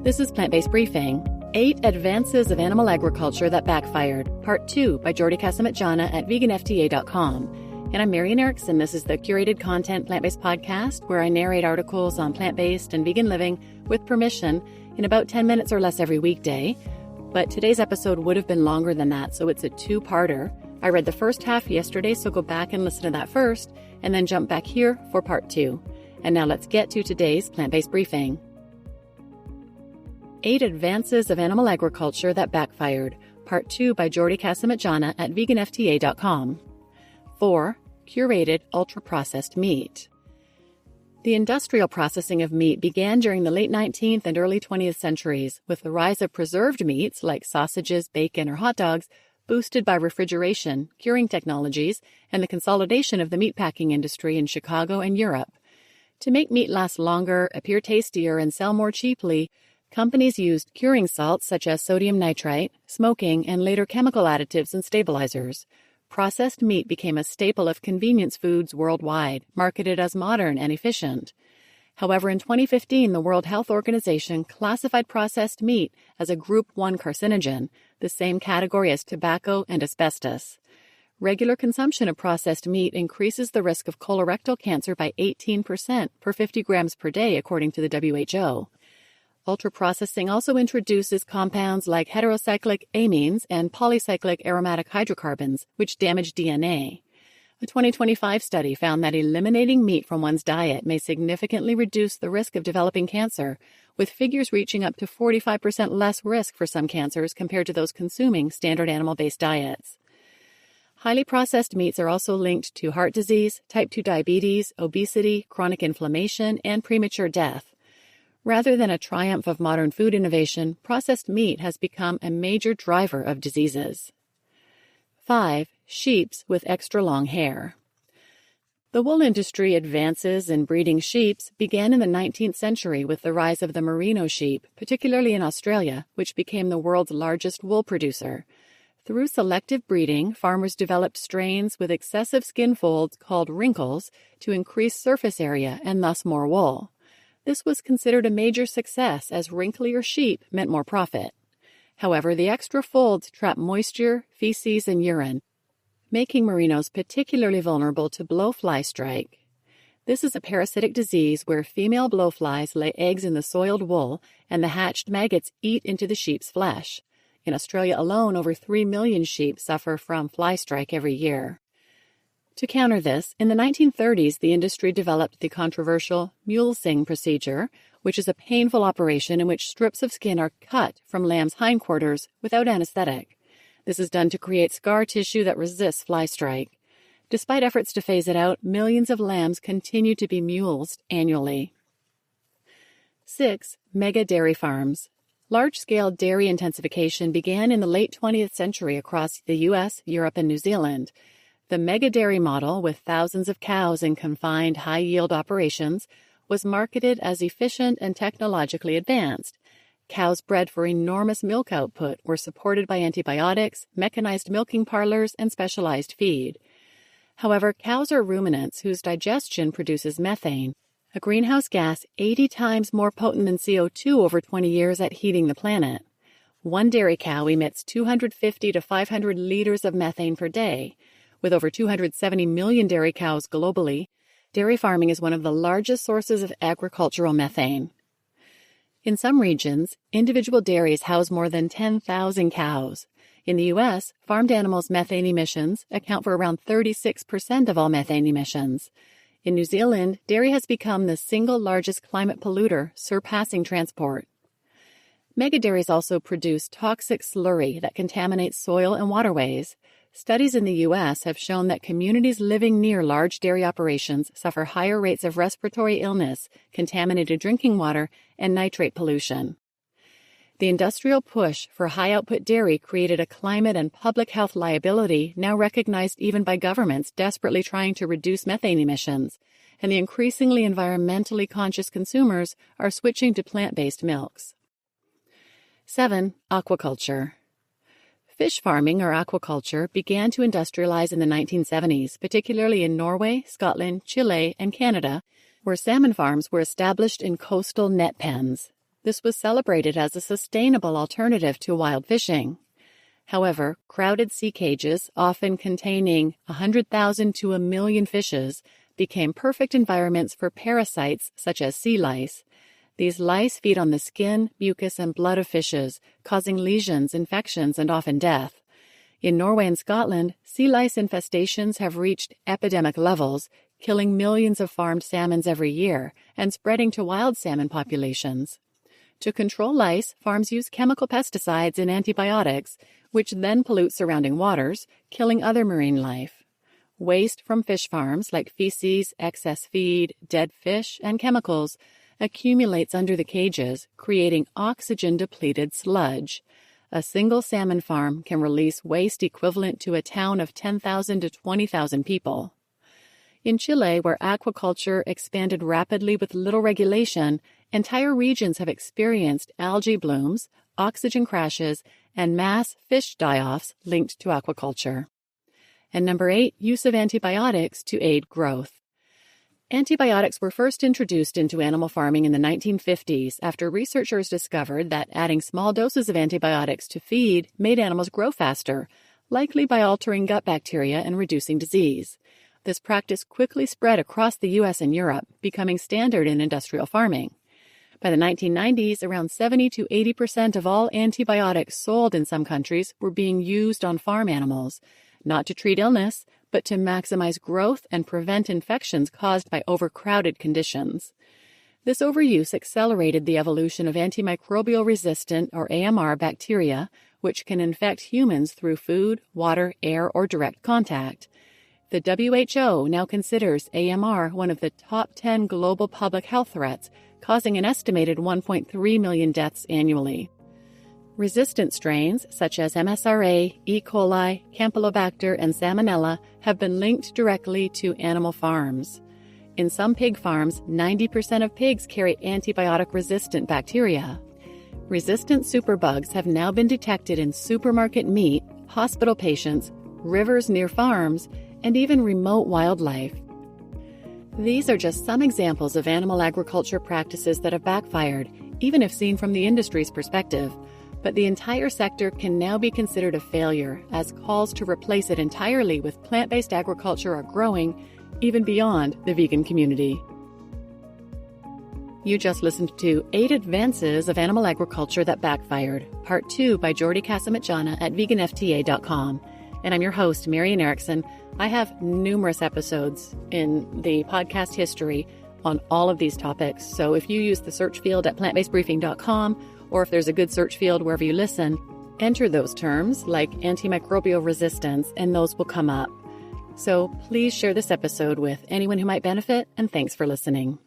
This is Plant-Based Briefing, 8 Advances of Animal Agriculture That Backfired, Part 2 by Jordi Casamitjana at VeganFTA.com. And I'm Marian Erickson. This is the curated content plant-based podcast where I narrate articles on plant-based and vegan living with permission in about 10 minutes or less every weekday. But today's episode would have been longer than that, so it's a two-parter. I read the first half yesterday, so go back and listen to that first, and then jump back here for part 2. And now let's get to today's plant-based briefing. 8 Advances of Animal Agriculture That Backfired, Part 2 by Jordi Casamitjana at VeganFTA.com. 4. Curated ultra-processed meat. The industrial processing of meat began during the late 19th and early 20th centuries, with the rise of preserved meats like sausages, bacon, or hot dogs, boosted by refrigeration, curing technologies, and the consolidation of the meatpacking industry in Chicago and Europe. To make meat last longer, appear tastier, and sell more cheaply, companies used curing salts such as sodium nitrite, smoking, and later chemical additives and stabilizers. Processed meat became a staple of convenience foods worldwide, marketed as modern and efficient. However, in 2015, the World Health Organization classified processed meat as a Group 1 carcinogen, the same category as tobacco and asbestos. Regular consumption of processed meat increases the risk of colorectal cancer by 18% per 50 grams per day, according to the WHO. Ultra-processing also introduces compounds like heterocyclic amines and polycyclic aromatic hydrocarbons, which damage DNA. A 2025 study found that eliminating meat from one's diet may significantly reduce the risk of developing cancer, with figures reaching up to 45% less risk for some cancers compared to those consuming standard animal-based diets. Highly processed meats are also linked to heart disease, type 2 diabetes, obesity, chronic inflammation, and premature death. Rather than a triumph of modern food innovation, processed meat has become a major driver of diseases. 5. Sheeps with extra long hair. The wool industry advances in breeding sheeps began in the 19th century with the rise of the merino sheep, particularly in Australia, which became the world's largest wool producer. Through selective breeding, farmers developed strains with excessive skin folds called wrinkles to increase surface area and thus more wool. This was considered a major success as wrinklier sheep meant more profit. However, the extra folds trap moisture, feces, and urine, making merinos particularly vulnerable to blowfly strike. This is a parasitic disease where female blowflies lay eggs in the soiled wool and the hatched maggots eat into the sheep's flesh. In Australia alone, over 3 million sheep suffer from fly strike every year. To counter this, in the 1930s, the industry developed the controversial mulesing procedure, which is a painful operation in which strips of skin are cut from lamb's hindquarters without anesthetic. This is done to create scar tissue that resists fly strike. Despite efforts to phase it out, millions of lambs continue to be mulesed annually. 6. Mega dairy farms. Large-scale dairy intensification began in the late 20th century across the U.S., Europe, and New Zealand. The mega dairy model, with thousands of cows in confined, high-yield operations, was marketed as efficient and technologically advanced. Cows bred for enormous milk output were supported by antibiotics, mechanized milking parlors, and specialized feed. However, cows are ruminants whose digestion produces methane, a greenhouse gas 80 times more potent than CO2 over 20 years at heating the planet. One dairy cow emits 250 to 500 liters of methane per day. With over 270 million dairy cows globally, dairy farming is one of the largest sources of agricultural methane. In some regions, individual dairies house more than 10,000 cows. In the U.S., farmed animals' methane emissions account for around 36% of all methane emissions. In New Zealand, dairy has become the single largest climate polluter, surpassing transport. Megadairies also produce toxic slurry that contaminates soil and waterways. Studies in the U.S. have shown that communities living near large dairy operations suffer higher rates of respiratory illness, contaminated drinking water, and nitrate pollution. The industrial push for high-output dairy created a climate and public health liability now recognized even by governments desperately trying to reduce methane emissions, and the increasingly environmentally conscious consumers are switching to plant-based milks. 7. Aquaculture. Fish farming, or aquaculture, began to industrialize in the 1970s, particularly in Norway, Scotland, Chile, and Canada, where salmon farms were established in coastal net pens. This was celebrated as a sustainable alternative to wild fishing. However, crowded sea cages, often containing 100,000 to 1 million fishes, became perfect environments for parasites such as sea lice. These lice feed on the skin, mucus, and blood of fishes, causing lesions, infections, and often death. In Norway and Scotland, sea lice infestations have reached epidemic levels, killing millions of farmed salmons every year and spreading to wild salmon populations. To control lice, farms use chemical pesticides and antibiotics, which then pollute surrounding waters, killing other marine life. Waste from fish farms, like feces, excess feed, dead fish, and chemicals, accumulates under the cages, creating oxygen-depleted sludge. A single salmon farm can release waste equivalent to a town of 10,000 to 20,000 people. In Chile, where aquaculture expanded rapidly with little regulation, entire regions have experienced algae blooms, oxygen crashes, and mass fish die-offs linked to aquaculture. And number 8, use of antibiotics to aid growth. Antibiotics were first introduced into animal farming in the 1950s after researchers discovered that adding small doses of antibiotics to feed made animals grow faster, likely by altering gut bacteria and reducing disease. This practice quickly spread across the U.S. and Europe, becoming standard in industrial farming. By the 1990s, around 70 to 80% of all antibiotics sold in some countries were being used on farm animals, not to treat illness, but to maximize growth and prevent infections caused by overcrowded conditions. This overuse accelerated the evolution of antimicrobial resistant, or AMR, bacteria, which can infect humans through food, water, air, or direct contact. The WHO now considers AMR one of the top 10 global public health threats, causing an estimated 1.3 million deaths annually. Resistant strains such as MSRA, E. coli, Campylobacter, and Salmonella have been linked directly to animal farms. In some pig farms, 90% of pigs carry antibiotic-resistant bacteria. Resistant superbugs have now been detected in supermarket meat, hospital patients, rivers near farms, and even remote wildlife. These are just some examples of animal agriculture practices that have backfired, even if seen from the industry's perspective. But the entire sector can now be considered a failure, as calls to replace it entirely with plant-based agriculture are growing, even beyond the vegan community. You just listened to 8 Advances of Animal Agriculture That Backfired, Part 2 by Jordi Casamitjana at VeganFTA.com. And I'm your host, Marian Erickson. I have numerous episodes in the podcast history on all of these topics. So if you use the search field at plantbasedbriefing.com, or if there's a good search field wherever you listen, enter those terms like antimicrobial resistance, and those will come up. So please share this episode with anyone who might benefit, and thanks for listening.